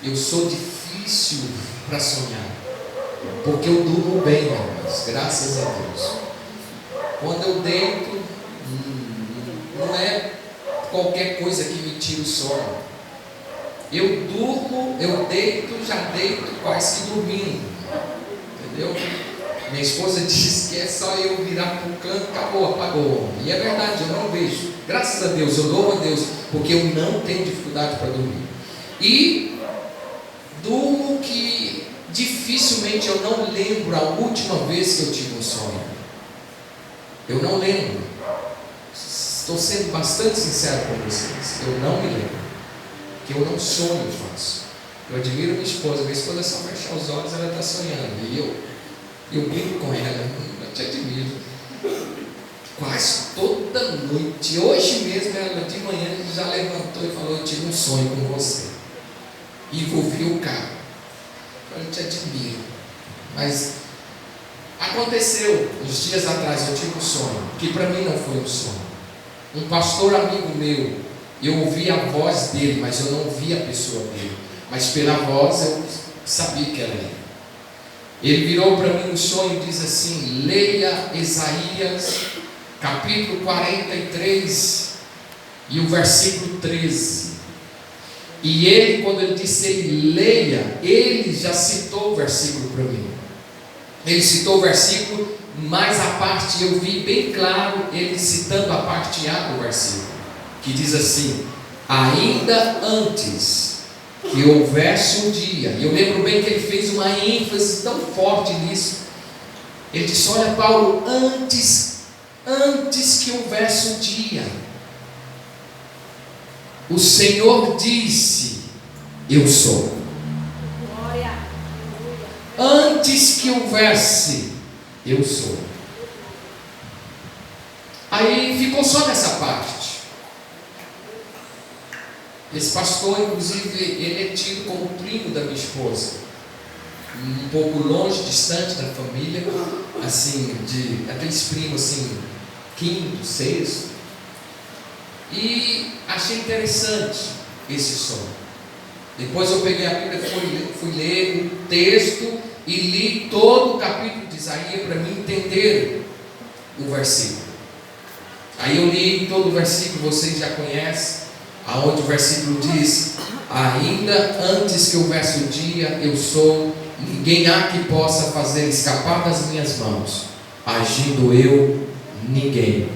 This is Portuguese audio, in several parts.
Eu sou difícil para sonhar, porque eu durmo bem, irmãos, graças a Deus. Quando eu deito, não é qualquer coisa que me tira o sono. Eu durmo, eu deito, já deito quase que dormindo, entendeu? Minha esposa diz que é só eu virar para o canto, acabou, apagou. E é verdade, eu não vejo. Graças a Deus, eu louvo a Deus, porque eu não tenho dificuldade para dormir. E durmo que dificilmente eu não lembro a última vez que eu tive um sonho. Eu não lembro. Estou sendo bastante sincero com vocês. Eu não me lembro. Que eu não sonho fácil. Eu admiro minha esposa é só fechar os olhos, ela está sonhando. E eu brinco com ela, eu te admiro. Quase toda noite. Hoje mesmo, ela de manhã já levantou e falou: eu tive um sonho com você. E envolvi o carro. Eu te admiro. Mas aconteceu uns dias atrás, eu tive um sonho, que para mim não foi um sonho. Um pastor amigo meu, eu ouvi a voz dele, mas eu não vi a pessoa dele. Mas pela voz eu sabia que era ele. Ele virou para mim no sonho e diz assim: leia Isaías capítulo 43 e o versículo 13. E ele, quando ele disse leia, ele já citou o versículo para mim. Ele citou o versículo, mas a parte, eu vi bem claro ele citando a parte A do versículo, que diz assim: ainda antes que houvesse um dia. E eu lembro bem que ele fez uma ênfase tão forte nisso. Ele disse: olha, Paulo, antes que houvesse um dia, o Senhor disse: eu sou. Antes que houvesse, eu sou. Aí ficou só nessa parte. Esse pastor, inclusive, ele é tido como primo da minha esposa, um pouco longe, distante da família, assim, de aqueles primos assim, quinto, sexto. E achei interessante esse sonho. Depois eu peguei a Bíblia, fui ler o texto e li todo o capítulo de Isaías para mim entender o versículo. Aí eu li todo o versículo, vocês já conhecem, aonde o versículo diz: ainda antes que houvesse o dia, eu sou, ninguém há que possa fazer escapar das minhas mãos, agindo eu, ninguém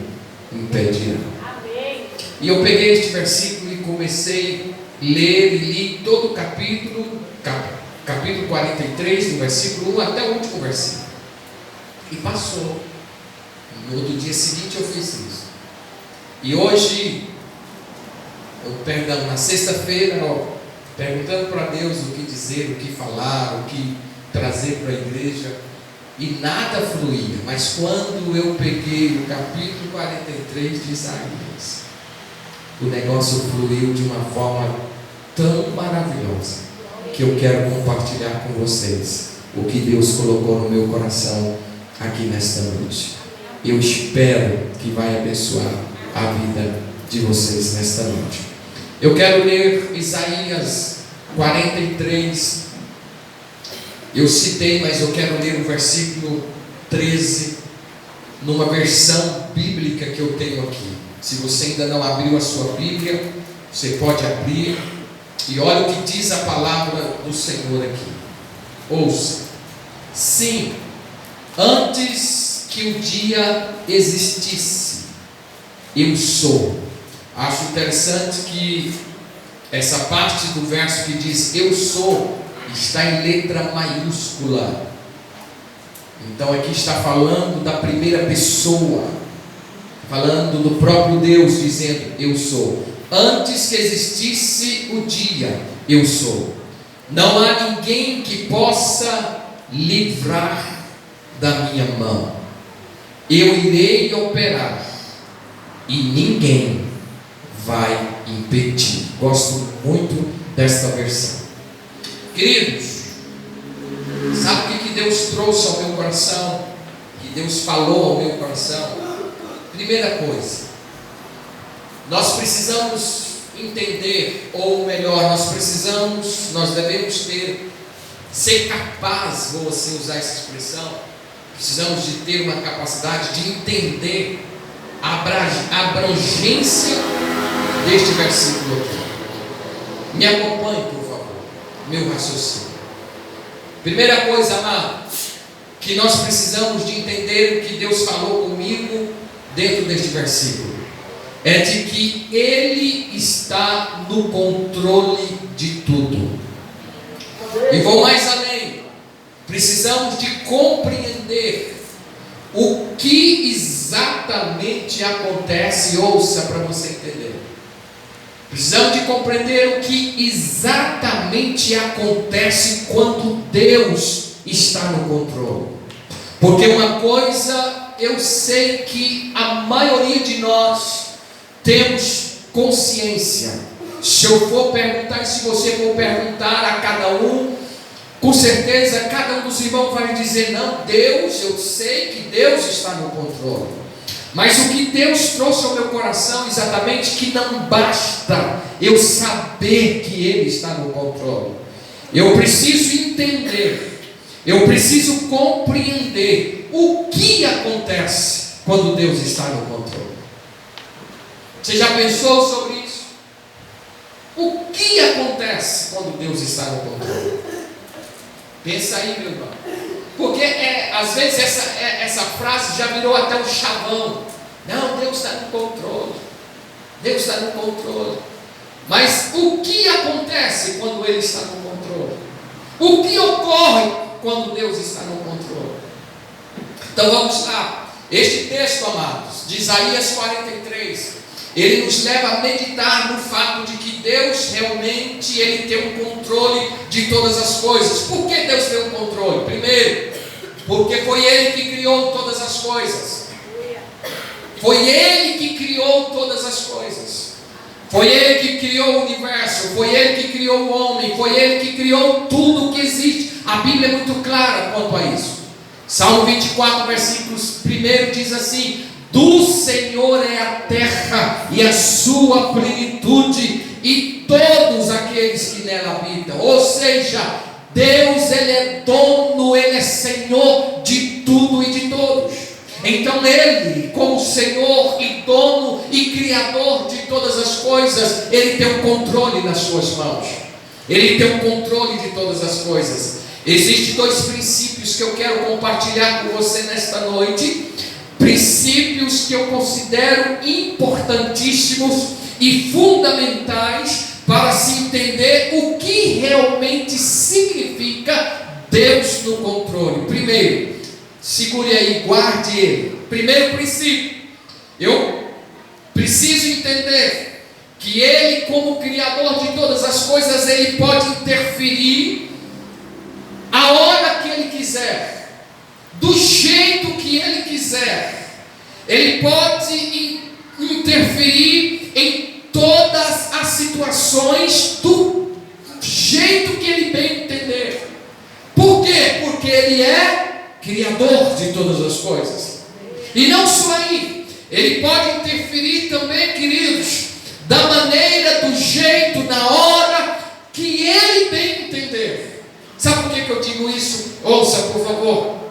impedirá. Amém. E eu peguei este versículo e comecei a ler e li todo o capítulo 43, do versículo 1 até o último versículo. E passou. No outro dia seguinte eu fiz isso. E hoje, na sexta-feira, perguntando para Deus o que dizer, o que falar, o que trazer para a igreja, e nada fluía. Mas quando eu peguei o capítulo 43 de Isaías, o negócio fluiu de uma forma tão maravilhosa, que eu quero compartilhar com vocês o que Deus colocou no meu coração aqui nesta noite. Eu espero que vai abençoar a vida de vocês nesta noite. Eu quero ler Isaías 43. Eu citei, mas eu quero ler o versículo 13 numa versão bíblica que eu tenho aqui. Se você ainda não abriu a sua Bíblia, você pode abrir e olha o que diz a palavra do Senhor aqui. Ouça. Sim, antes que o dia existisse, eu sou. Acho interessante que essa parte do verso que diz eu sou está em letra maiúscula. Então aqui está falando da primeira pessoa, falando do próprio Deus, dizendo eu sou. Antes que existisse o dia, eu sou. Não há ninguém que possa livrar da minha mão. Eu irei operar e ninguém vai impedir. Gosto muito desta versão. Queridos, sabe o que Deus trouxe ao meu coração? Que Deus falou ao meu coração? Primeira coisa, nós precisamos entender, ou melhor, nós devemos ser capazes, vou assim usar essa expressão, precisamos de ter uma capacidade de entender a abrangência deste versículo aqui. Me acompanhe, por favor, meu raciocínio. Primeira coisa, amado, que nós precisamos de entender o que Deus falou comigo dentro deste versículo, é de que Ele está no controle de tudo. E vou mais além, precisamos de compreender o que exatamente acontece. Ouça para você entender. Precisamos de compreender o que exatamente acontece quando Deus está no controle. Porque uma coisa eu sei que a maioria de nós temos consciência. Se eu for perguntar, e se você for perguntar a cada um, com certeza cada um dos irmãos vai dizer: não, Deus, eu sei que Deus está no controle. Mas o que Deus trouxe ao meu coração exatamente que não basta eu saber que Ele está no controle. Eu preciso entender, eu preciso compreender o que acontece quando Deus está no controle. Você já pensou sobre isso? O que acontece quando Deus está no controle? Pensa aí, meu irmão. Porque às vezes essa frase já virou até um chavão. Não, Deus está no controle. Deus está no controle. Mas o que acontece quando Ele está no controle? O que ocorre quando Deus está no controle? Então vamos lá. Este texto, amados, de Isaías 43, ele nos leva a meditar no fato de que Deus realmente Ele tem um controle de todas as coisas. Por que Deus tem um controle? Primeiro, porque foi Ele que criou todas as coisas. Foi Ele que criou todas as coisas. Foi Ele que criou o universo. Foi Ele que criou o homem. Foi Ele que criou tudo o que existe. A Bíblia é muito clara quanto a isso. Salmo 24, versículos 1 diz assim: do Senhor é a terra e a sua plenitude, e todos aqueles que nela habitam. Ou seja, Deus, Ele é dono, Ele é Senhor de tudo e de todos. Então Ele, como Senhor e dono e Criador de todas as coisas, Ele tem um controle nas suas mãos. Ele tem um controle de todas as coisas. Existem dois princípios que eu quero compartilhar com você nesta noite. Princípios que eu considero importantíssimos e fundamentais para se entender o que realmente significa Deus no controle. Primeiro, segure aí, guarde ele. Primeiro princípio, eu preciso entender que Ele, como Criador de todas as coisas, Ele pode interferir a hora que Ele quiser, do jeito que Ele quiser. Ele pode interferir em todas as situações do jeito que Ele bem entender. Por quê? Porque Ele é Criador de todas as coisas. E não só aí, Ele pode interferir também, queridos, da maneira, do jeito, na hora que Ele bem entender. Sabe por que eu digo isso? Ouça, por favor.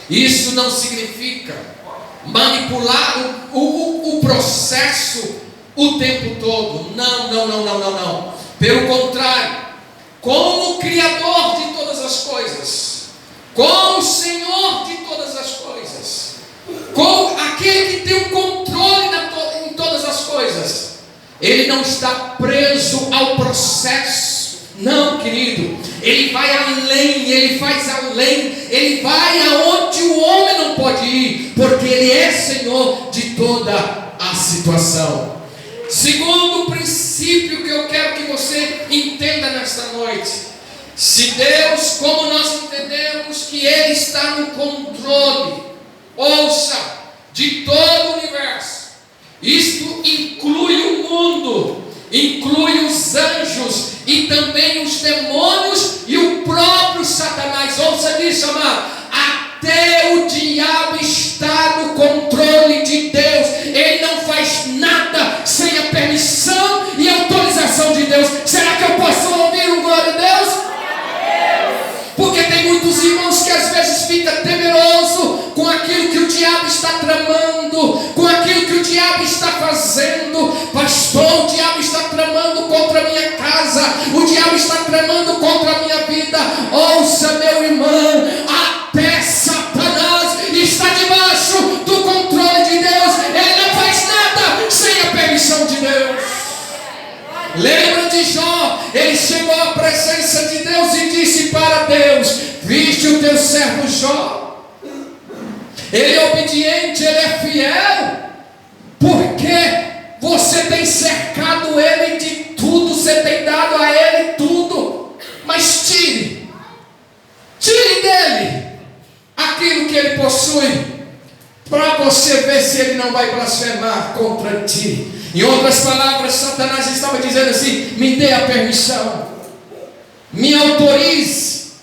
Isso não significa manipular o processo o tempo todo. Não. Pelo contrário, como Criador de todas as coisas, como Senhor de todas as coisas, como aquele que tem o controle em todas as coisas, Ele não está preso ao processo. Não, querido, Ele vai além, Ele faz além, Ele vai aonde o homem não pode ir, porque Ele é Senhor de toda a situação. Segundo princípio que eu quero que você entenda nesta noite: se Deus, como nós entendemos que Ele está no controle, ouça, de todo o universo, isto inclui o mundo, inclui os anjos e também os demônios e o próprio Satanás. Ouça disso, amado. Até o diabo está no controle de Deus. Ele não faz nada sem a permissão e aquilo que o diabo está tramando, com aquilo que o diabo está fazendo. Pastor, o diabo está tramando contra a minha casa, o diabo está tramando contra a minha vida. Ouça, meu irmão, até Satanás está debaixo do controle de Deus. Ele não faz nada sem a permissão de Deus. Lembra de Jó? Ele chegou à presença de Deus e disse para Deus: viste o teu servo Jó? Ele é obediente, ele é fiel, porque você tem cercado ele de tudo, você tem dado a ele tudo. Mas tire dele aquilo que ele possui, para você ver se ele não vai blasfemar contra ti. Em outras palavras, Satanás estava dizendo assim: me dê a permissão, me autorize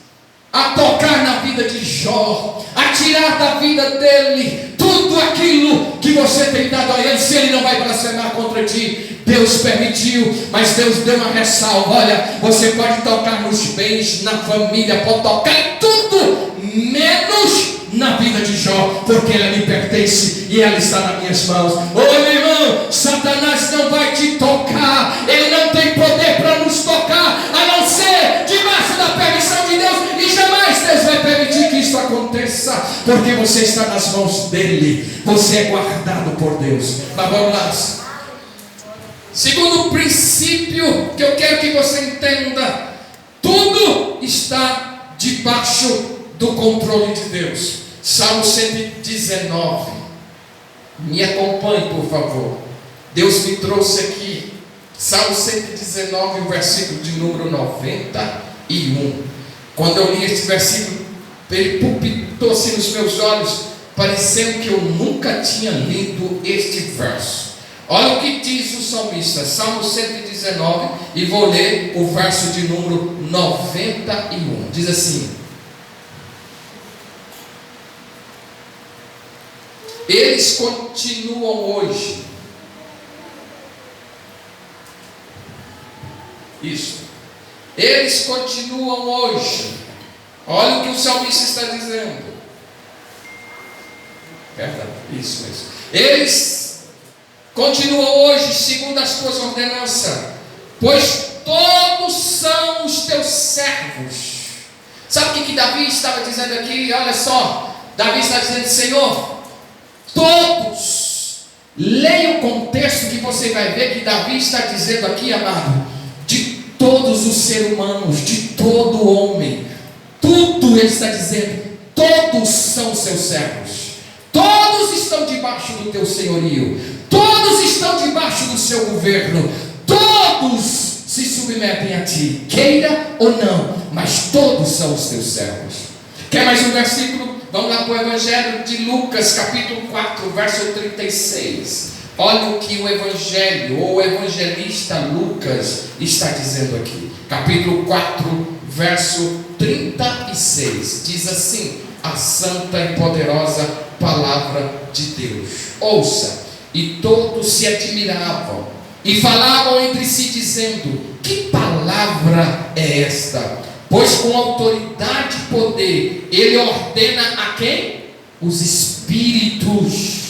a tocar na vida de Jó, a tirar da vida dele tudo aquilo que você tem dado a ele, se ele não vai blasfemar contra ti. Deus permitiu, mas Deus deu uma ressalva: olha, você pode tocar nos bens, na família, pode tocar em tudo, menos na vida de Jó, porque ela me pertence e ela está nas minhas mãos. Ô meu irmão, Satanás não vai te tocar, ele não tem poder para nos tocar, a não ser debaixo da permissão de Deus, e jamais Deus vai permitir que isso aconteça, porque você está nas mãos dele, você é guardado por Deus. Mas vamos lá. Segundo princípio que eu quero que você entenda: tudo está debaixo do controle de Deus. Salmo 119. Me acompanhe, por favor. Deus me trouxe aqui. Salmo 119, o versículo de número 91. Quando eu li este versículo, ele palpitou-se nos meus olhos, parecendo que eu nunca tinha lido este verso. Olha o que diz o salmista, Salmo 119, e vou ler o verso de número 91. Diz assim: eles continuam hoje. Isso. Eles continuam hoje. Olha o que o salmista está dizendo. Verdade. Isso mesmo. Eles continuam hoje segundo as tuas ordenanças, pois todos são os teus servos. Sabe o que Davi estava dizendo aqui? Olha só. Davi está dizendo: Senhor, todos. Leia o contexto que você vai ver que Davi está dizendo aqui, amado, de todos os seres humanos, de todo homem, tudo ele está dizendo, todos são seus servos, todos estão debaixo do teu senhorio, todos estão debaixo do seu governo, todos se submetem a ti, queira ou não, mas todos são os teus servos. Quer mais um versículo? Vamos lá para o Evangelho de Lucas, capítulo 4, verso 36. Olha o que o Evangelho, ou o evangelista Lucas está dizendo aqui. Capítulo 4, verso 36. Diz assim a santa e poderosa palavra de Deus. Ouça. E todos se admiravam e falavam entre si, dizendo: que palavra é esta? Pois com autoridade e poder ele ordena a quem? Os espíritos.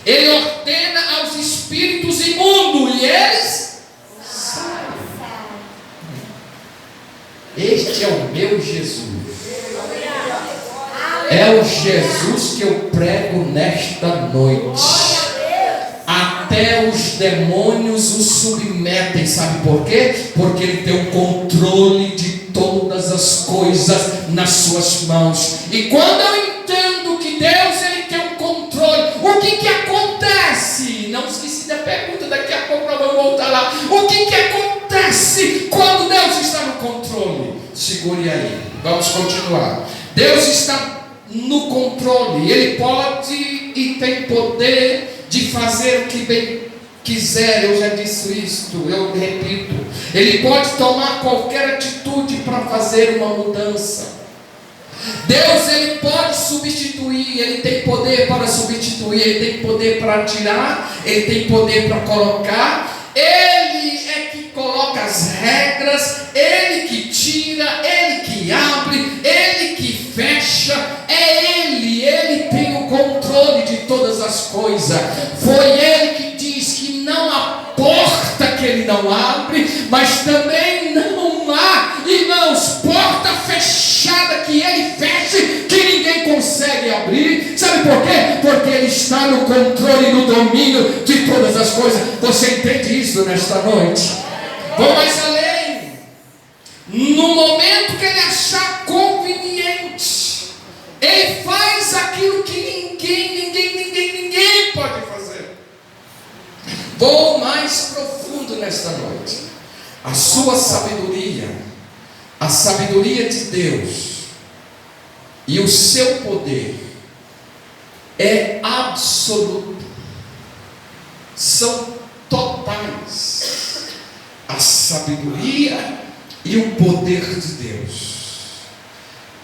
Ele ordena aos espíritos imundos e eles saem. Este é o meu Jesus. É o Jesus que eu prego nesta noite. Até os demônios o submetem. Sabe por quê? Porque ele tem o controle de todas as coisas nas suas mãos. E quando eu entendo que Deus ele tem um controle, o que acontece? Não esqueci da pergunta, daqui a pouco nós vamos voltar lá. O que acontece quando Deus está no controle? Segure aí, vamos continuar. Deus está no controle, ele pode e tem poder de fazer o que bem quiser. Eu já disse isto, eu repito, ele pode tomar qualquer atitude para fazer uma mudança. Deus ele pode substituir, ele tem poder para substituir, ele tem poder para tirar, ele tem poder para colocar. Ele é que coloca as regras, ele que tira, ele que abre, ele que fecha, é ele tem o ele não abre, mas também não há, irmãos, porta fechada que ele feche, que ninguém consegue abrir. Sabe por quê? Porque ele está no controle e no domínio de todas as coisas. Você entende isso nesta noite? Vou mais além. No momento que ele achar conveniente, ele faz aquilo que ninguém pode fazer. Vou mais profundo nesta noite. A sua sabedoria, a sabedoria de Deus e o seu poder é absoluto, são totais. A sabedoria e o poder de Deus.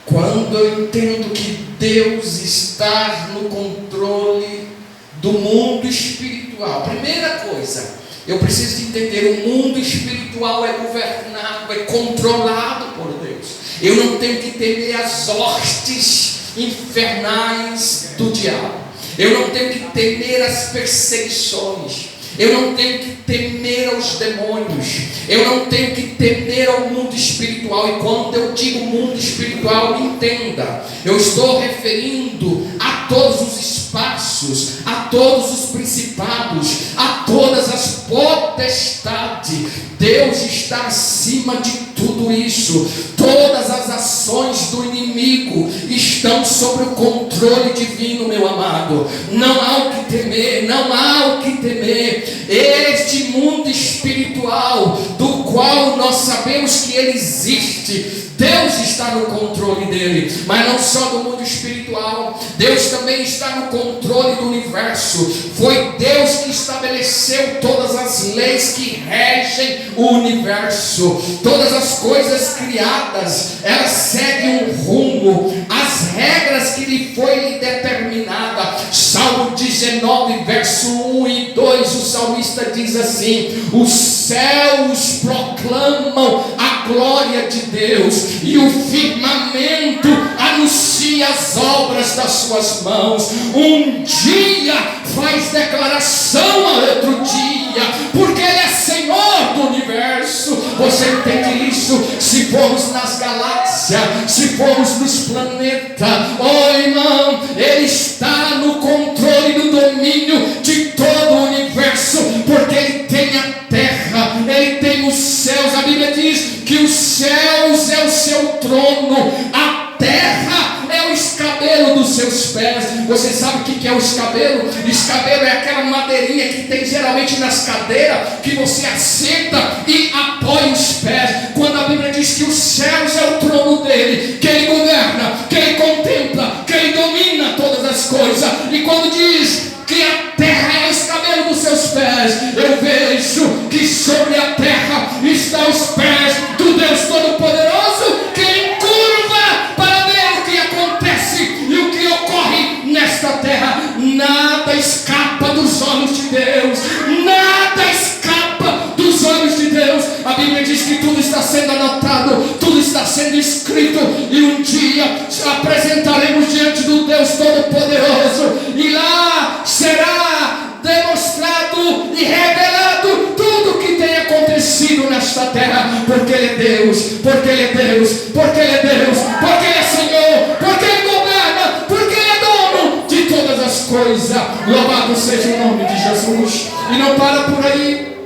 Quando eu entendo que Deus está no controle do mundo espiritual, primeira coisa, eu preciso entender: o mundo espiritual é governado, é controlado por Deus. Eu não tenho que temer as hostes infernais do diabo. Eu não tenho que temer as perseguições. Eu não tenho que temer aos demônios. Eu não tenho que temer ao mundo espiritual. E quando eu digo mundo espiritual, entenda, eu estou referindo a todos os espaços, a todos os principados, a todas as potestades. Deus está acima de tudo isso. Todas as ações do inimigo estão sob o controle divino, meu amado. Não há o que temer, não há o que temer. Este mundo espiritual, do qual nós sabemos que ele existe, Deus está no controle dele. Mas não só do mundo espiritual, Deus também está no controle do universo. Foi Deus que estabeleceu todas as leis que regem o universo. Todas as coisas criadas, elas seguem um rumo, as regras que lhe foi determinada. Salmo 19, verso 1 e 2, o salmista diz assim: os céus proclamam a glória de Deus, e o firmamento anuncia as obras das suas mãos. Um dia faz declaração a outro dia, porque ele é Senhor do universo. Você entende isso? Se formos nas galáxias, se formos nos planetas, oh irmão, ele está no controle do domínio de todo o universo, porque ele tem a terra, ele tem os céus. A Bíblia diz que os céus é o seu trono, a terra é o escabelo dos seus pés. Você sabe o que é o escabelo? Escabelo é aquela madeirinha que tem geralmente nas cadeiras, que você assenta e apoia os pés. Quando a Bíblia diz que os céus é o trono dele, que ele governa, que ele contempla, que ele domina todas as coisas, e quando diz que a terra é o escabelo dos seus pés, eu vejo que sobre a terra estão os pés do Deus Todo-Poderoso, que encurva para ver o que acontece e o que ocorre nesta terra. Nada escapa dos olhos de Deus, nada escapa dos olhos de Deus. A Bíblia diz que tudo está sendo anotado, tudo está sendo escrito, e um dia apresentaremos diante do Deus Todo-Poderoso, e lá será demonstrado e revelado tudo o que tem acontecido nesta terra, porque ele é Deus, porque ele é Deus, porque ele é Deus, porque ele é Senhor, porque ele governa, porque ele é dono de todas as coisas. Louvado seja o nome de Jesus. E não para por aí.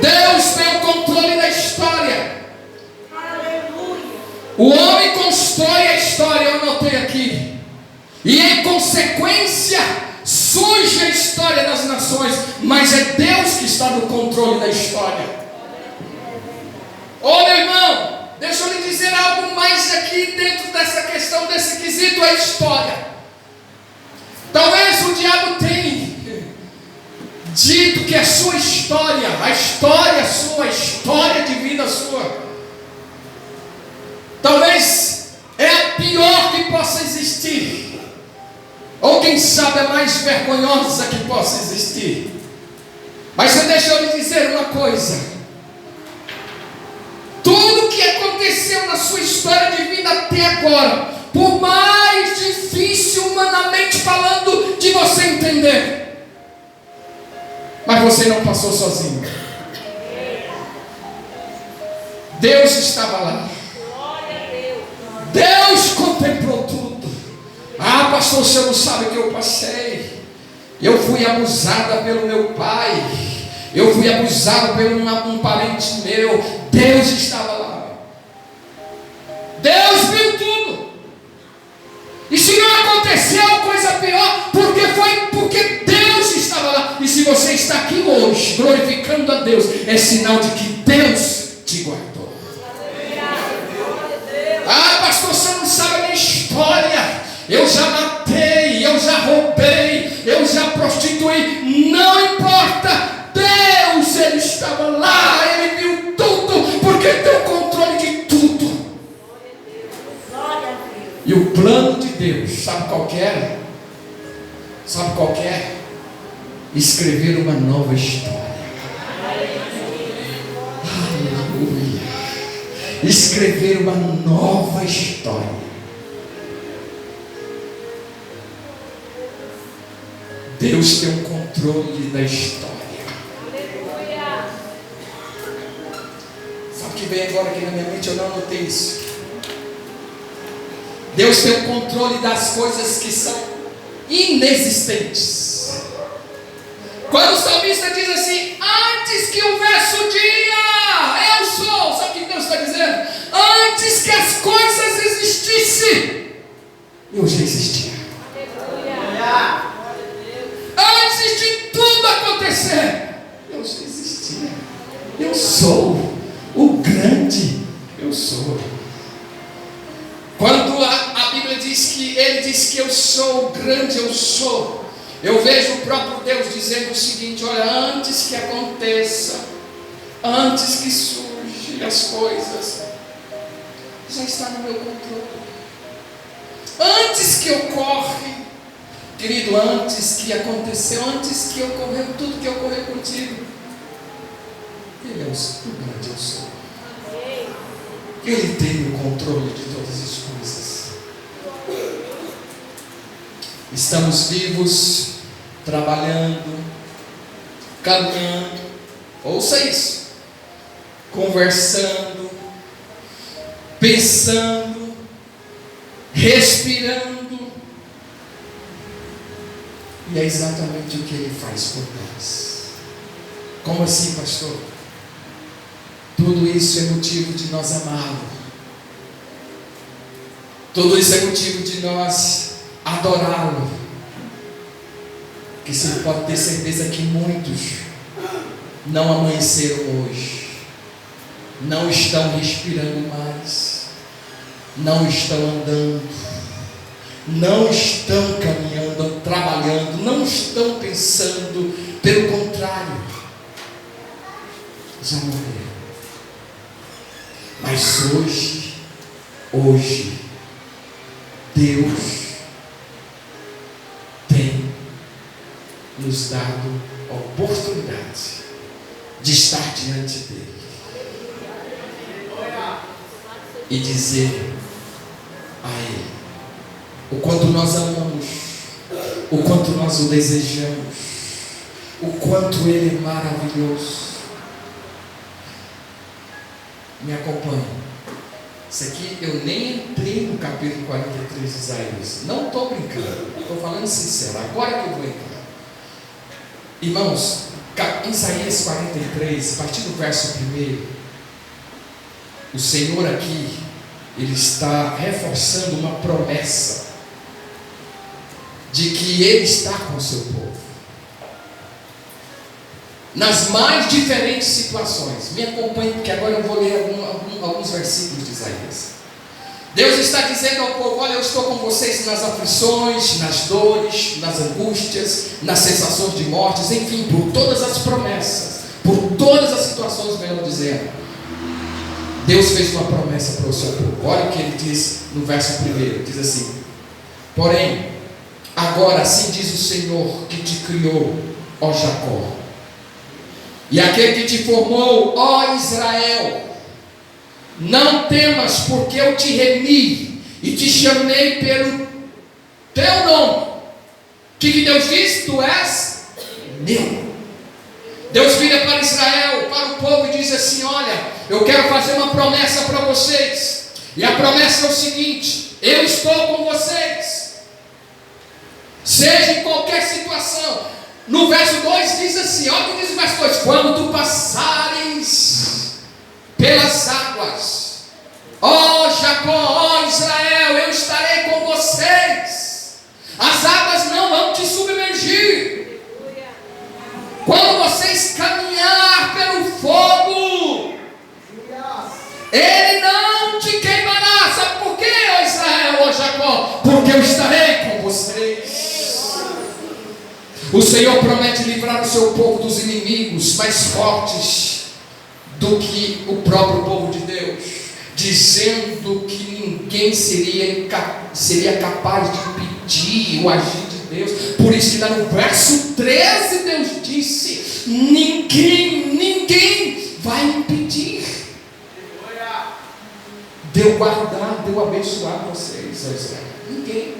Deus tem o controle da história. O homem constrói a história, eu anotei aqui, e em consequência surge a história das nações, mas é Deus que está no controle da história. Ô meu irmão, deixa eu lhe dizer algo mais aqui dentro dessa questão, desse quesito, a história. Talvez o diabo tenha dito que a sua história, a história sua, a história de vida sua, talvez é a pior que possa existir, ou quem sabe a mais vergonhosa que possa existir. Mas deixa eu lhe dizer uma coisa: tudo que aconteceu na sua história de vida até agora, por mais difícil humanamente falando de você entender, mas você não passou sozinho. Deus estava lá. Deus contemplou tudo. Ah, pastor, o senhor não sabe o que eu passei. Eu fui abusada pelo meu pai. Eu fui abusado por um parente meu. Deus estava lá. Deus viu tudo. E se não aconteceu coisa pior, porque Deus estava lá. E se você está aqui hoje glorificando a Deus, é sinal de que Deus te guardou. Ah, pastor, você não sabe a minha história. Eu já matei, eu já roubei, eu já prostituí. Não importa. Deus, Ele estava lá, Ele viu tudo, porque tem o controle de tudo. E o plano de Deus, sabe qual que era? Sabe qual que é? Escrever uma nova história. Aleluia. Escrever uma nova história. Deus tem um controle da história. Sabe o que vem agora aqui na minha mente? Eu não anotei isso. Deus tem o controle das coisas que são inexistentes. Quando o salmista diz assim: antes que houvesse o dia, eu sou. Sabe o que Deus está dizendo? Antes que as coisas existissem, eu já existia. Antes de tudo acontecer, eu já existia. Eu sou o grande eu sou. Quando a Bíblia diz que Ele diz que eu sou o grande eu sou, eu vejo o próprio Deus dizendo o seguinte: olha, antes que aconteça, antes que surjam as coisas, já está no meu controle. Antes que ocorre, querido, antes que aconteceu, antes que ocorreu tudo que ocorreu contigo, Ele é o grande eu sou. Ele tem o controle de todas as coisas. Estamos vivos, trabalhando, caminhando, ouça isso, conversando, pensando, respirando, e é exatamente o que Ele faz por nós. Como assim, pastor? Tudo isso é motivo de nós amá-lo. Tudo isso é motivo de nós adorá-lo. Que você pode ter certeza que muitos não amanheceram hoje, não estão respirando mais, não estão andando, não estão caminhando, trabalhando, não estão pensando. Pelo contrário, já morreram. Mas hoje, Deus tem nos dado a oportunidade de estar diante dEle e dizer a Ele o quanto nós amamos, o quanto nós o desejamos, o quanto Ele é maravilhoso. Me acompanhe. Isso aqui eu nem entrei no capítulo 43 de Isaías. Não estou brincando, estou falando sincero. Agora que eu vou entrar. Irmãos, Isaías 43, a partir do verso 1, o Senhor aqui, Ele está reforçando uma promessa de que Ele está com o seu povo. Nas mais diferentes situações. Me acompanhe, porque agora eu vou ler alguns versículos de Isaías. Deus está dizendo ao povo: olha, eu estou com vocês nas aflições, nas dores, nas angústias, nas sensações de mortes, enfim, por todas as promessas, por todas as situações, melhor dizendo. Deus fez uma promessa para o seu povo. Olha o que Ele diz no verso 1, diz assim: porém, agora assim diz o Senhor que te criou, ó Jacó, e aquele que te formou, ó Israel, não temas, porque eu te remi e te chamei pelo teu nome. O que Deus diz? Tu és meu. Deus vira para Israel, para o povo e diz assim: olha, eu quero fazer uma promessa para vocês. E a promessa é o seguinte: eu estou com vocês, seja em qualquer situação. No verso 2 diz assim, olha o que diz o verso 2: quando tu passares pelas águas, ó Jacó, ó Israel, eu estarei com vocês. As águas não vão te submergir. Quando vocês caminhar pelo fogo, ele não te queimará. Sabe por quê, ó Israel, ó Jacó? Porque eu estarei com vocês. O Senhor promete livrar o seu povo dos inimigos mais fortes do que o próprio povo de Deus, dizendo que ninguém seria capaz de impedir o agir de Deus. Por isso que lá no verso 13 Deus disse: ninguém vai impedir. Deu guardar, deu abençoar vocês, Israel. Ninguém.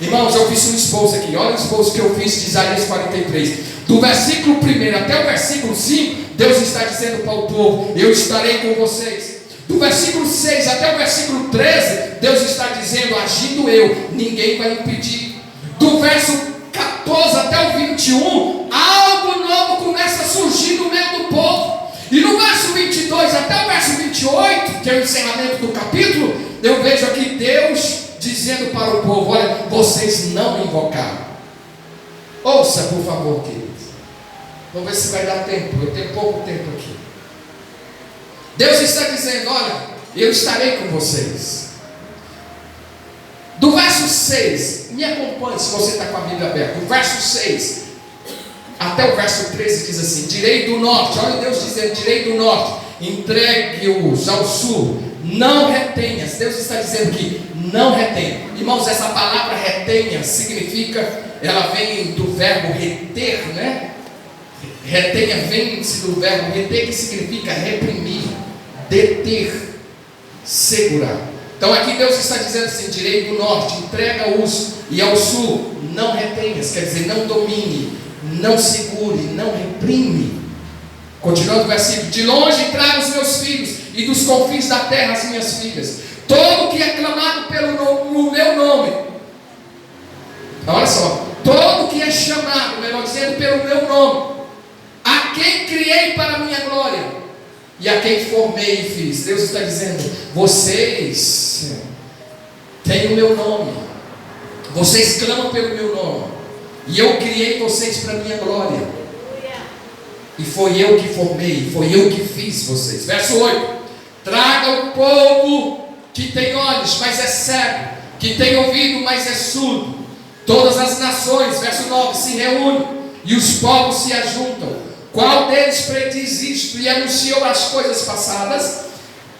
Irmãos, eu fiz um esboço aqui. Olha o esboço que eu fiz de Isaías 43. Do versículo 1 até o versículo 5, Deus está dizendo para o povo: eu estarei com vocês. Do versículo 6 até o versículo 13, Deus está dizendo: agindo eu, ninguém vai impedir. Do verso 14 até o 21, algo novo começa a surgir no meio do povo. E no verso 22 até o verso 28, que é o encerramento do capítulo, eu vejo aqui Deus dizendo para o povo: olha, vocês não me invocaram. Ouça, por favor, queridos. Vamos ver se vai dar tempo. Eu tenho pouco tempo aqui. Deus está dizendo: olha, eu estarei com vocês. Do verso 6, me acompanhe se você está com a Bíblia aberta. Do verso 6 até o verso 13 diz assim: direi do norte, olha Deus dizendo: direi do norte, entregue-os ao sul, não retenhas. Deus está dizendo que não retenha. Irmãos, essa palavra retenha significa, ela vem do verbo reter, né? Retenha vem-se do verbo reter, que significa reprimir, deter, segurar. Então aqui Deus está dizendo assim: direi do norte, entrega-os, e ao sul, não retenhas, quer dizer, não domine, não segure, não reprime. Continuando o versículo: de longe trago os meus filhos, e dos confins da terra as minhas filhas. Todo que é clamado no meu nome, olha só, todo que é chamado, melhor dizendo, pelo meu nome, a quem criei para a minha glória, e a quem formei e fiz. Deus está dizendo: vocês têm o meu nome, vocês clamam pelo meu nome, e eu criei vocês para a minha glória, e foi eu que formei, foi eu que fiz vocês. Verso 8: traga o povo que tem olhos, mas é cego, que tem ouvido, mas é surdo. Todas as nações, verso 9, se reúnem, e os povos se ajuntam. Qual deles prediz isto e anunciou as coisas passadas?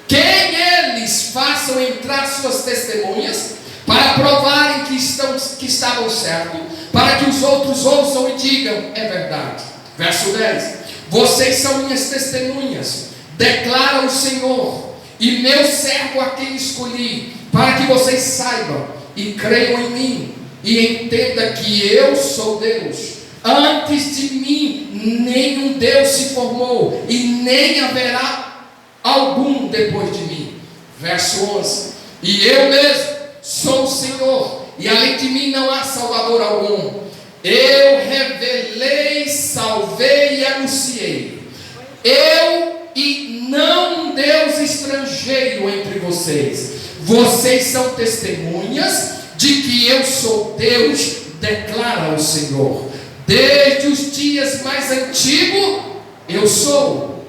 Quem eles façam entrar suas testemunhas, para provarem que estavam certos, para que os outros ouçam e digam: é verdade. Verso 10: vocês são minhas testemunhas, declara o Senhor, e meu servo a quem escolhi, para que vocês saibam e creiam em mim, e entendam que eu sou Deus. Antes de mim nenhum Deus se formou, e nem haverá algum depois de mim. Verso 11: e eu mesmo sou o Senhor, e além de mim não há Salvador algum. Eu revelei, salvei e anunciei. Eu e não um Deus estrangeiro entre vocês. Vocês são testemunhas de que eu sou Deus, declara o Senhor. Desde os dias mais antigos eu sou.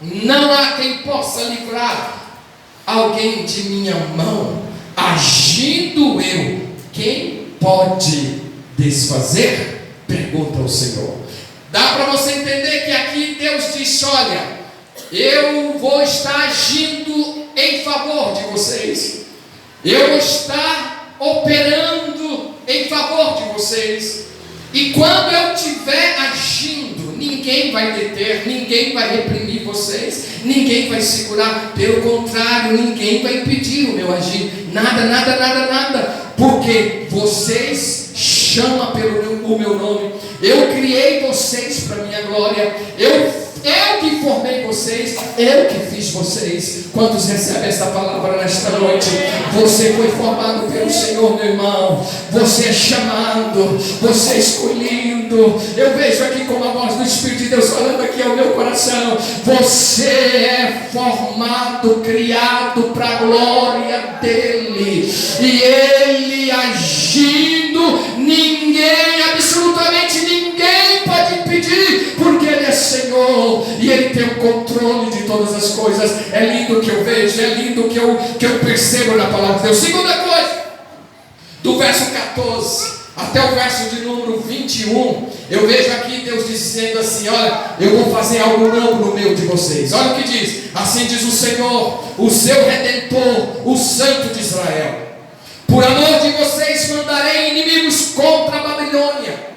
Não há quem possa livrar alguém de minha mão. Agindo eu, quem pode desfazer? Pergunta o Senhor. Dá para você entender que aqui Deus diz: olha, eu vou estar agindo em favor de vocês, eu vou estar operando em favor de vocês, e quando eu estiver agindo, ninguém vai deter, ninguém vai reprimir vocês, ninguém vai segurar, pelo contrário, ninguém vai impedir o meu agir, nada, porque vocês chama pelo o meu nome. Eu criei vocês para minha glória. Eu que formei vocês, eu que fiz vocês. Quantos recebem esta palavra nesta noite? Você foi formado pelo Senhor, meu irmão. Você é chamado, você é escolhido. Eu vejo aqui como a voz do Espírito de Deus falando aqui ao meu coração. Você é formado, criado para a glória dele. E ele agindo, ninguém, absolutamente ninguém pode impedir, porque ele é Senhor e ele tem o controle de todas as coisas. É lindo o que eu vejo, é lindo o que eu percebo na palavra de Deus. Segunda coisa, do verso 14 até o verso de número 21, eu vejo aqui Deus dizendo assim: olha, eu vou fazer algo novo no meio de vocês. Olha o que diz: assim diz o Senhor, o seu Redentor, o Santo de Israel: por amor de vocês mandarei inimigos contra a Babilônia,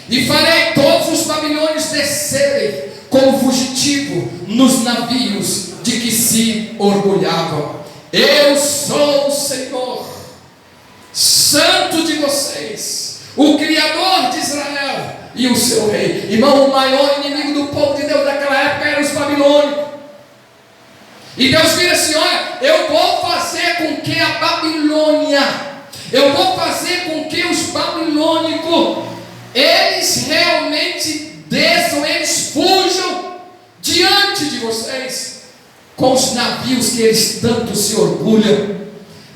e farei todos os babilônios descerem como fugitivo nos navios de que se orgulhavam. Eu sou o Senhor, Santo de vocês, o Criador de Israel e o seu rei. Irmão, o maior inimigo do povo de Deus daquela época era os babilônicos. E Deus vira assim: olha, eu vou fazer com que a Babilônia, eu vou fazer com que os babilônicos, eles realmente desçam, eles fujam diante de vocês, com os navios que eles tanto se orgulham,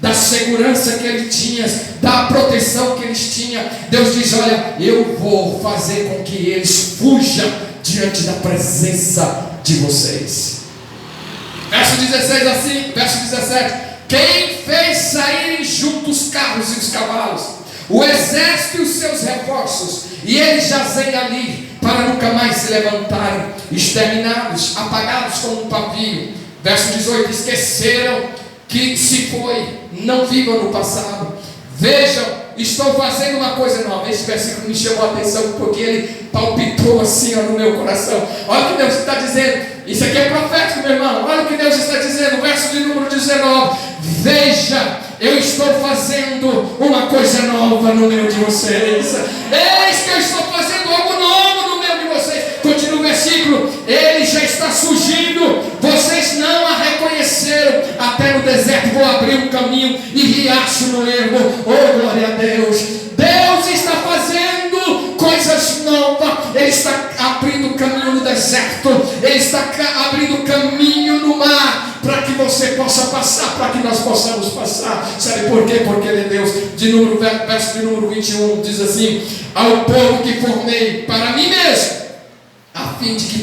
da segurança que ele tinha, da proteção que eles tinham. Deus diz: olha, eu vou fazer com que eles fujam diante da presença de vocês. Verso 16 assim, verso 17: quem fez saírem juntos os carros e os cavalos, o exército e os seus reforços, e eles jazem ali para nunca mais se levantarem, exterminados, apagados como um pavio. Verso 18: esqueceram que se foi, não vivam no passado. Vejam, estou fazendo uma coisa nova. Esse versículo me chamou a atenção, porque ele palpitou assim no meu coração. Olha o que Deus está dizendo. Isso aqui é profético, meu irmão. Olha o que Deus está dizendo, verso de número 19: veja, eu estou fazendo uma coisa nova no meio de vocês. Eis que eu estou fazendo algo novo no meio de vocês. Continua o versículo: ele já está surgindo, vocês não a reconheceram. Até no deserto vou abrir um caminho e riacho no ermo. Oh, glória a Deus. Deus está fazendo coisas novas. Ele está abrindo caminho no deserto, ele está abrindo caminho no mar, para que você possa passar, para que nós possamos passar. Sabe por quê? Porque ele é Deus. Verso de número 21 diz assim: ao povo que formei para mim mesmo, a fim de que